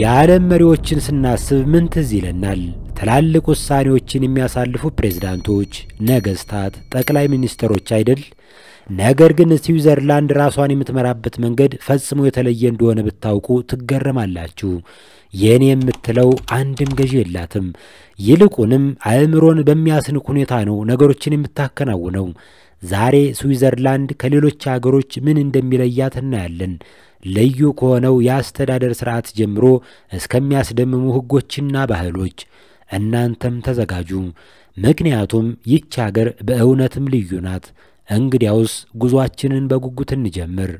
የዓለም መሪዎችን ስናስብ ምን ትዝ ይለናል? ትላልቅ ውሳኔዎችን የሚያሳልፉ ፕሬዝዳንቶች፣ ነገስታት፣ ጠቅላይ ሚኒስትሮች አይደል? ነገር ግን ስዊዘርላንድ ራሷን የምትመራበት መንገድ ፈጽሞ የተለየ እንደሆነ ብታውቁ ትገረማላችሁ። የኔ የምትለው አንድም ገዢ የላትም። ይልቁንም አእምሮን በሚያስንቅ ሁኔታ ነው ነገሮችን የምታከናውነው። ዛሬ ስዊዘርላንድ ከሌሎች ሀገሮች ምን እንደሚለያት እናያለን። ልዩ ከሆነው የአስተዳደር ስርዓት ጀምሮ እስከሚያስደምሙ ህጎችና ባህሎች። እናንተም ተዘጋጁ፣ ምክንያቱም ይህች ሀገር በእውነትም ልዩ ናት። እንግዲያውስ ጉዟችንን በጉጉት እንጀምር።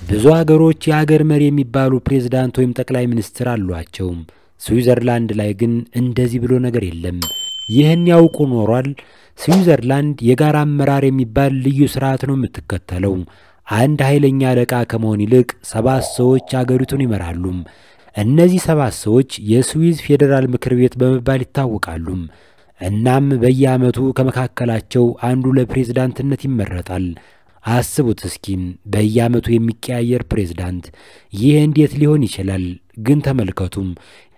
ብዙ ሀገሮች የሀገር መሪ የሚባሉ ፕሬዝዳንት ወይም ጠቅላይ ሚኒስትር አሏቸው። ስዊዘርላንድ ላይ ግን እንደዚህ ብሎ ነገር የለም። ይህን ያውቁ ኖሯል። ስዊዘርላንድ የጋራ አመራር የሚባል ልዩ ስርዓት ነው የምትከተለው። አንድ ኃይለኛ አለቃ ከመሆን ይልቅ 7 ሰዎች አገሪቱን ይመራሉ። እነዚህ 7 ሰዎች የስዊዝ ፌዴራል ምክር ቤት በመባል ይታወቃሉ። እናም በየዓመቱ ከመካከላቸው አንዱ ለፕሬዝዳንትነት ይመረጣል። አስቡት እስኪ በየዓመቱ የሚቀያየር ፕሬዝዳንት። ይህ እንዴት ሊሆን ይችላል? ግን ተመልከቱም፣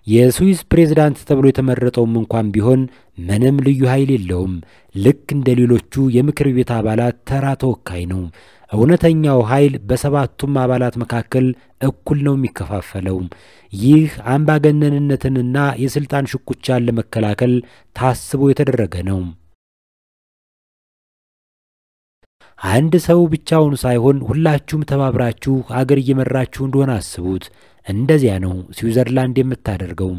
የስዊዝ ፕሬዝዳንት ተብሎ የተመረጠውም እንኳን ቢሆን ምንም ልዩ ኃይል የለውም። ልክ እንደ ሌሎቹ የምክር ቤት አባላት ተራ ተወካይ ነው። እውነተኛው ኃይል በሰባቱም አባላት መካከል እኩል ነው የሚከፋፈለው። ይህ አምባገነንነትንና የስልጣን ሽኩቻን ለመከላከል ታስቦ የተደረገ ነው። አንድ ሰው ብቻውን ሳይሆን ሁላችሁም ተባብራችሁ አገር እየመራችሁ እንደሆነ አስቡት። እንደዚያ ነው ስዊዘርላንድ የምታደርገው።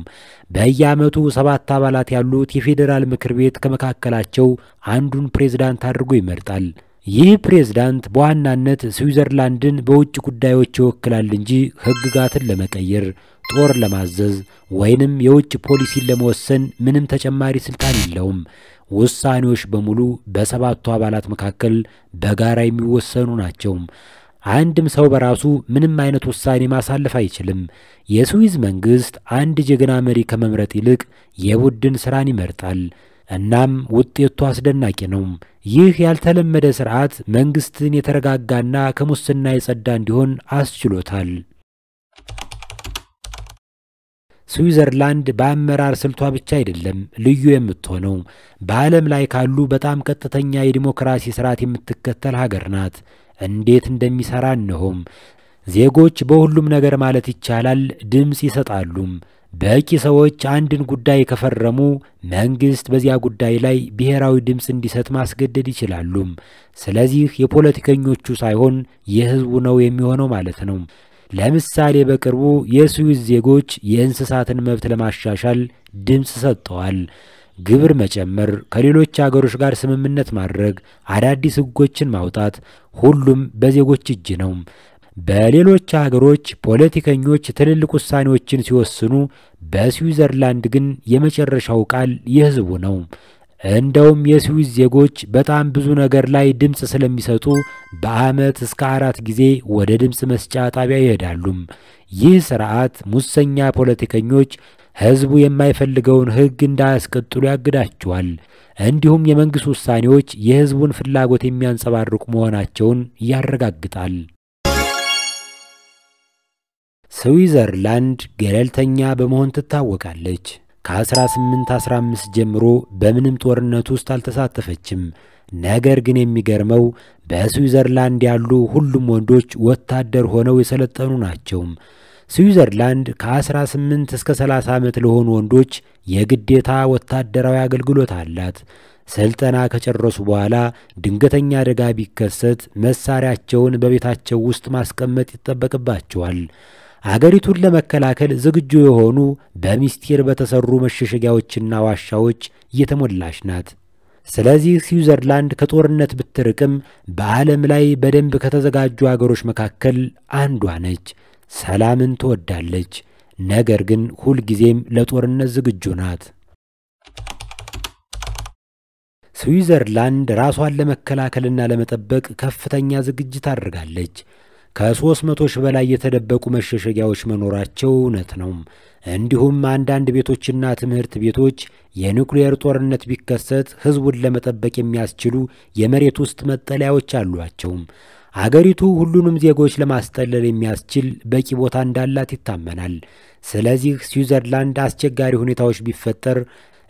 በየዓመቱ 7 አባላት ያሉት የፌዴራል ምክር ቤት ከመካከላቸው አንዱን ፕሬዝዳንት አድርጎ ይመርጣል። ይህ ፕሬዝዳንት በዋናነት ስዊዘርላንድን በውጭ ጉዳዮች ይወክላል እንጂ ሕግጋትን ለመቀየር፣ ጦር ለማዘዝ ወይንም የውጭ ፖሊሲን ለመወሰን ምንም ተጨማሪ ስልጣን የለውም። ውሳኔዎች በሙሉ በሰባቱ አባላት መካከል በጋራ የሚወሰኑ ናቸው። አንድም ሰው በራሱ ምንም አይነት ውሳኔ ማሳለፍ አይችልም። የስዊዝ መንግስት አንድ ጀግና መሪ ከመምረጥ ይልቅ የቡድን ስራን ይመርጣል። እናም ውጤቱ አስደናቂ ነው። ይህ ያልተለመደ ስርዓት መንግስትን የተረጋጋና ከሙስና የጸዳ እንዲሆን አስችሎታል። ስዊዘርላንድ በአመራር ስልቷ ብቻ አይደለም ልዩ የምትሆነው፣ በዓለም ላይ ካሉ በጣም ቀጥተኛ የዲሞክራሲ ስርዓት የምትከተል ሀገር ናት። እንዴት እንደሚሰራ እነሆም። ዜጎች በሁሉም ነገር ማለት ይቻላል ድምጽ ይሰጣሉ። በቂ ሰዎች አንድን ጉዳይ ከፈረሙ መንግስት በዚያ ጉዳይ ላይ ብሔራዊ ድምጽ እንዲሰጥ ማስገደድ ይችላሉ። ስለዚህ የፖለቲከኞቹ ሳይሆን የህዝቡ ነው የሚሆነው ማለት ነው። ለምሳሌ በቅርቡ የስዊዝ ዜጎች የእንስሳትን መብት ለማሻሻል ድምጽ ሰጥተዋል። ግብር መጨመር፣ ከሌሎች አገሮች ጋር ስምምነት ማድረግ፣ አዳዲስ ህጎችን ማውጣት፣ ሁሉም በዜጎች እጅ ነው። በሌሎች ሀገሮች ፖለቲከኞች ትልልቅ ውሳኔዎችን ሲወስኑ፣ በስዊዘርላንድ ግን የመጨረሻው ቃል የህዝቡ ነው። እንደውም የስዊዝ ዜጎች በጣም ብዙ ነገር ላይ ድምጽ ስለሚሰጡ በአመት እስከ 4 ጊዜ ወደ ድምጽ መስጫ ጣቢያ ይሄዳሉ። ይህ ስርዓት ሙሰኛ ፖለቲከኞች ህዝቡ የማይፈልገውን ህግ እንዳያስቀጥሉ ያግዳቸዋል። እንዲሁም የመንግስት ውሳኔዎች የህዝቡን ፍላጎት የሚያንጸባርቁ መሆናቸውን ያረጋግጣል። ስዊዘርላንድ ገለልተኛ በመሆን ትታወቃለች። ከ1815 ጀምሮ በምንም ጦርነት ውስጥ አልተሳተፈችም። ነገር ግን የሚገርመው በስዊዘርላንድ ያሉ ሁሉም ወንዶች ወታደር ሆነው የሰለጠኑ ናቸው። ስዊዘርላንድ ከ18 እስከ 30 ዓመት ለሆኑ ወንዶች የግዴታ ወታደራዊ አገልግሎት አላት። ስልጠና ከጨረሱ በኋላ ድንገተኛ አደጋ ቢከሰት መሳሪያቸውን በቤታቸው ውስጥ ማስቀመጥ ይጠበቅባቸዋል። አገሪቱን ለመከላከል ዝግጁ የሆኑ በሚስጥር በተሰሩ መሸሸጊያዎችና ዋሻዎች የተሞላች ናት። ስለዚህ ስዊዘርላንድ ከጦርነት ብትርቅም በዓለም ላይ በደንብ ከተዘጋጁ አገሮች መካከል አንዷ ነች። ሰላምን ትወዳለች፣ ነገር ግን ሁልጊዜም ለጦርነት ዝግጁ ናት። ስዊዘርላንድ ራሷን ለመከላከልና ለመጠበቅ ከፍተኛ ዝግጅት አድርጋለች። ከ300 ሺህ በላይ የተደበቁ መሸሸጊያዎች መኖራቸው እውነት ነው። እንዲሁም አንዳንድ ቤቶችና ትምህርት ቤቶች የኒውክሌር ጦርነት ቢከሰት ህዝቡን ለመጠበቅ የሚያስችሉ የመሬት ውስጥ መጠለያዎች አሏቸው። አገሪቱ ሁሉንም ዜጎች ለማስጠለል የሚያስችል በቂ ቦታ እንዳላት ይታመናል። ስለዚህ ስዊዘርላንድ አስቸጋሪ ሁኔታዎች ቢፈጠር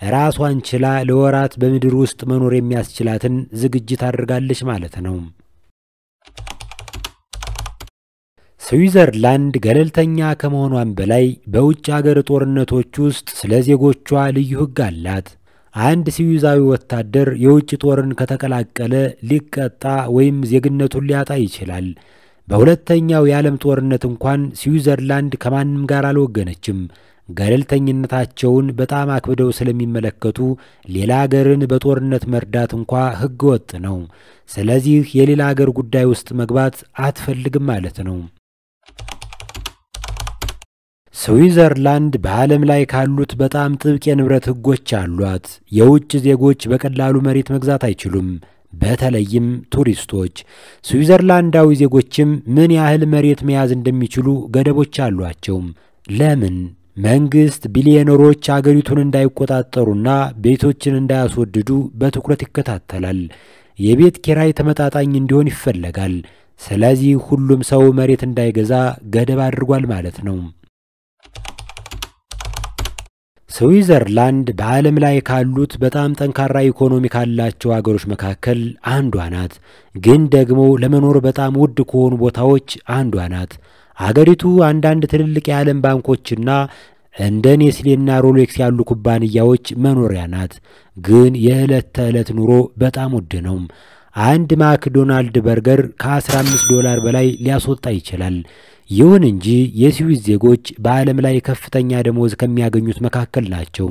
ራሷን ችላ ለወራት በምድር ውስጥ መኖር የሚያስችላትን ዝግጅት አድርጋለች ማለት ነው። ስዊዘርላንድ ገለልተኛ ከመሆኗም በላይ በውጭ አገር ጦርነቶች ውስጥ ስለ ዜጎቿ ልዩ ሕግ አላት። አንድ ስዊዛዊ ወታደር የውጭ ጦርን ከተቀላቀለ ሊቀጣ ወይም ዜግነቱን ሊያጣ ይችላል። በሁለተኛው የዓለም ጦርነት እንኳን ስዊዘርላንድ ከማንም ጋር አልወገነችም። ገለልተኝነታቸውን በጣም አክብደው ስለሚመለከቱ ሌላ አገርን በጦርነት መርዳት እንኳ ሕገ ወጥ ነው። ስለዚህ የሌላ አገር ጉዳይ ውስጥ መግባት አትፈልግም ማለት ነው። ስዊዘርላንድ በዓለም ላይ ካሉት በጣም ጥብቅ የንብረት ሕጎች አሏት። የውጭ ዜጎች በቀላሉ መሬት መግዛት አይችሉም፣ በተለይም ቱሪስቶች። ስዊዘርላንዳዊ ዜጎችም ምን ያህል መሬት መያዝ እንደሚችሉ ገደቦች አሏቸው። ለምን? መንግስት ቢሊዮነሮች አገሪቱን እንዳይቆጣጠሩና ቤቶችን እንዳያስወድዱ በትኩረት ይከታተላል። የቤት ኪራይ ተመጣጣኝ እንዲሆን ይፈለጋል። ስለዚህ ሁሉም ሰው መሬት እንዳይገዛ ገደብ አድርጓል ማለት ነው። ስዊዘርላንድ በዓለም ላይ ካሉት በጣም ጠንካራ ኢኮኖሚ ካላቸው አገሮች መካከል አንዷ ናት። ግን ደግሞ ለመኖር በጣም ውድ ከሆኑ ቦታዎች አንዷ ናት። አገሪቱ አንዳንድ ትልልቅ የዓለም ባንኮችና እንደ ኔስሌና ሮሌክስ ያሉ ኩባንያዎች መኖሪያ ናት። ግን የዕለት ተዕለት ኑሮ በጣም ውድ ነው። አንድ ማክዶናልድ በርገር $15 በላይ ሊያስወጣ ይችላል። ይሁን እንጂ የስዊዝ ዜጎች በዓለም ላይ ከፍተኛ ደሞዝ ከሚያገኙት መካከል ናቸው።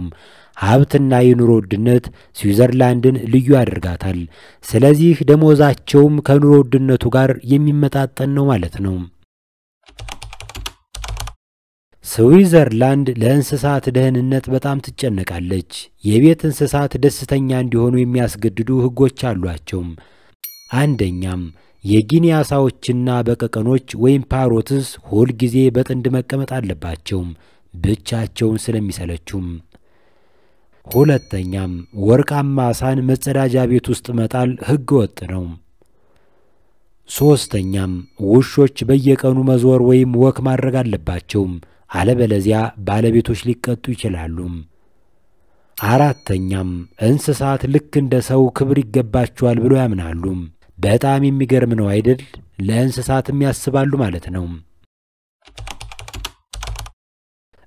ሀብትና የኑሮ ውድነት ስዊዘርላንድን ልዩ ያደርጋታል። ስለዚህ ደሞዛቸውም ከኑሮ ውድነቱ ጋር የሚመጣጠን ነው ማለት ነው። ስዊዘርላንድ ለእንስሳት ደህንነት በጣም ትጨነቃለች። የቤት እንስሳት ደስተኛ እንዲሆኑ የሚያስገድዱ ሕጎች አሏቸው። አንደኛም የጊኒ ዓሳዎችና በቀቀኖች ወይም ፓሮትስ ሁል ጊዜ በጥንድ መቀመጥ አለባቸው፣ ብቻቸውን ስለሚሰለቹም። ሁለተኛም ወርቃማ ዓሳን መጸዳጃ ቤት ውስጥ መጣል ሕገ ወጥ ነው። ሶስተኛም ውሾች በየቀኑ መዞር ወይም ወክ ማድረግ አለባቸው፣ አለበለዚያ ባለቤቶች ሊቀጡ ይችላሉ። አራተኛም እንስሳት ልክ እንደ ሰው ክብር ይገባቸዋል ብለው ያምናሉ። በጣም የሚገርም ነው አይደል? ለእንስሳትም ያስባሉ ማለት ነው።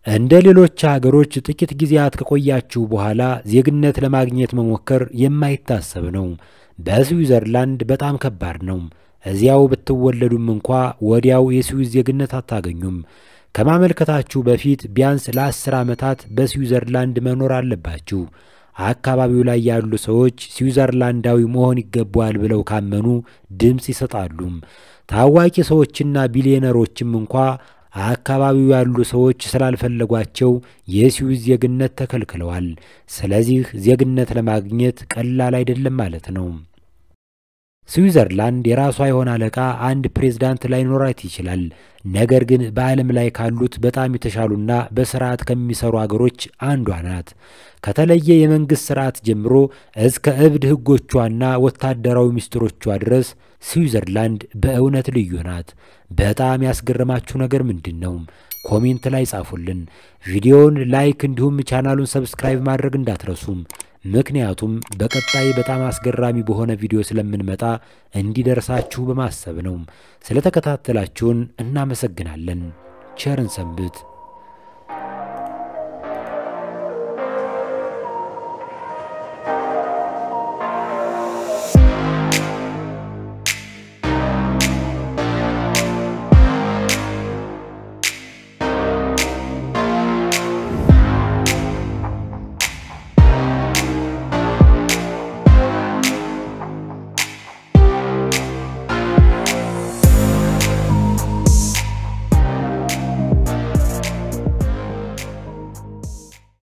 እንደ ሌሎች ሀገሮች ጥቂት ጊዜያት ከቆያችሁ በኋላ ዜግነት ለማግኘት መሞከር የማይታሰብ ነው። በስዊዘርላንድ በጣም ከባድ ነው። እዚያው ብትወለዱም እንኳ ወዲያው የስዊዝ ዜግነት አታገኙም። ከማመልከታችሁ በፊት ቢያንስ ለ10 ዓመታት በስዊዘርላንድ መኖር አለባችሁ። አካባቢው ላይ ያሉ ሰዎች ስዊዘርላንዳዊ መሆን ይገባዋል ብለው ካመኑ ድምጽ ይሰጣሉ። ታዋቂ ሰዎችና ቢሊዮነሮችም እንኳ አካባቢው ያሉ ሰዎች ስላልፈለጓቸው የስዊዝ ዜግነት ተከልክለዋል። ስለዚህ ዜግነት ለማግኘት ቀላል አይደለም ማለት ነው። ስዊዘርላንድ የራሷ የሆነ አለቃ አንድ ፕሬዝዳንት ላይኖራት ይችላል። ነገር ግን በዓለም ላይ ካሉት በጣም የተሻሉና በስርዓት ከሚሰሩ አገሮች አንዷ ናት። ከተለየ የመንግስት ስርዓት ጀምሮ እስከ እብድ ሕጎቿና ወታደራዊ ሚስጥሮቿ ድረስ ስዊዘርላንድ በእውነት ልዩ ናት። በጣም ያስገረማችሁ ነገር ምንድነው? ኮሜንት ላይ ጻፉልን። ቪዲዮውን ላይክ እንዲሁም ቻናሉን ሰብስክራይብ ማድረግ እንዳትረሱም። ምክንያቱም በቀጣይ በጣም አስገራሚ በሆነ ቪዲዮ ስለምንመጣ እንዲደርሳችሁ በማሰብ ነው። ስለተከታተላችሁን እናመሰግናለን። ቸርን ሰንብት።